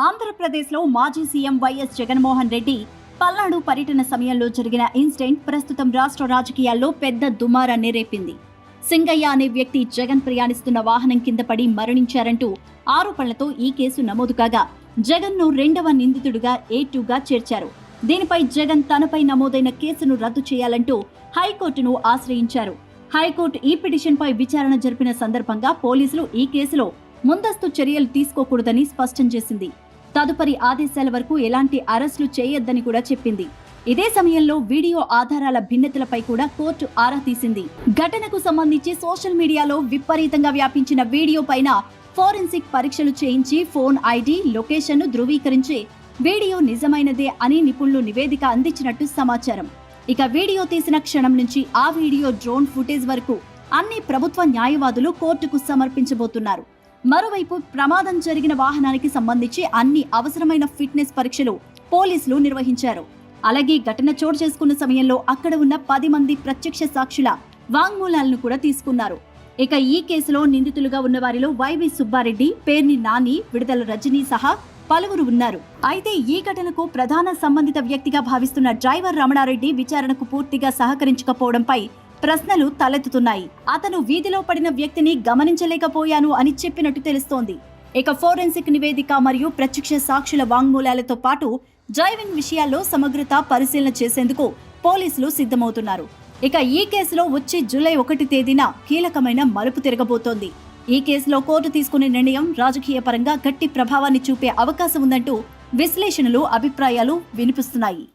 ఆంధ్రప్రదేశ్లో మాజీ CM YS Jaganmohan Reddy Palnadu పర్యటన సమయంలో జరిగిన ఇన్సిడెంట్ ప్రస్తుతం రాష్ట్ర రాజకీయాల్లో పెద్ద దుమారాన్ని రేపింది. సింగయ్య అనే వ్యక్తి జగన్ ప్రయాణిస్తున్న వాహనం కింద పడి మరణించారంటూ ఆరోపణలతో ఈ కేసు నమోదు కాగా జగన్ను రెండవ నిందితుడిగా A2గా చేర్చారు. దీనిపై జగన్ తనపై నమోదైన కేసును రద్దు చేయాలంటూ హైకోర్టును ఆశ్రయించారు. హైకోర్టు ఈ పిటిషన్పై విచారణ జరిపిన సందర్భంగా పోలీసులు ఈ కేసులో ముందస్తు చర్యలు తీసుకోకూడదని స్పష్టం చేసింది. తదుపరి ఆదేశాల వరకు ఎలాంటి అరెస్టులు చేయొద్దని కూడా చెప్పింది. ఇదే సమయంలో వీడియో ఆధారాల భిన్నతలపై కూడా కోర్టు ఆరా తీసింది. ఘటనకు సంబంధించి సోషల్ మీడియాలో విపరీతంగా వ్యాపించిన వీడియో పైన ఫోరెన్సిక్ పరీక్షలు చేయించి ఫోన్ ఐడి, లొకేషన్ను ధృవీకరించి వీడియో నిజమైనదే అని నిపుణులు నివేదిక అందించినట్టు సమాచారం. ఇక వీడియో తీసిన క్షణం నుంచి ఆ వీడియో డ్రోన్ ఫుటేజ్ వరకు అన్ని ప్రభుత్వ న్యాయవాదులు కోర్టుకు సమర్పించబోతున్నారు. మరోవైపు ప్రమాదం జరిగిన వాహనానికి సంబంధించి అన్ని అవసరమైన ఫిట్నెస్ పరీక్షలు పోలీసులు నిర్వహించారు. అలాగే ఘటన చోటు చేసుకున్న సమయంలో అక్కడ ఉన్న 10 మంది ప్రత్యక్ష సాక్షుల వాంగ్మూలాలను కూడా తీసుకున్నారు. ఇక ఈ కేసులో నిందితులుగా ఉన్న వారిలో వైవి సుబ్బారెడ్డి, పేర్ని నాని, విడుదల రజనీ సహా పలువురు ఉన్నారు. అయితే ఈ ఘటనకు ప్రధాన సంబంధిత వ్యక్తిగా భావిస్తున్న డ్రైవర్ రమణారెడ్డి విచారణకు పూర్తిగా సహకరించకపోవడంపై ప్రశ్నలు తలెత్తుతున్నాయి. అతను వీధిలో పడిన వ్యక్తిని గమనించలేకపోయాను అని చెప్పినట్టు తెలుస్తోంది. ఇక ఫోరెన్సిక్ నివేదిక మరియు ప్రత్యక్ష సాక్షుల వాంగ్మూలాలతో పాటు డ్రైవింగ్ విషయాల్లో సమగ్రత పరిశీలన చేసేందుకు పోలీసులు సిద్ధమవుతున్నారు. ఇక ఈ కేసులో వచ్చే జూలై 1 తేదీన కీలకమైన మలుపు తిరగబోతోంది. ఈ కేసులో కోర్టు తీసుకునే నిర్ణయం రాజకీయ పరంగా గట్టి ప్రభావాన్ని చూపే అవకాశం ఉందంటూ విశ్లేషణలు, అభిప్రాయాలు వినిపిస్తున్నాయి.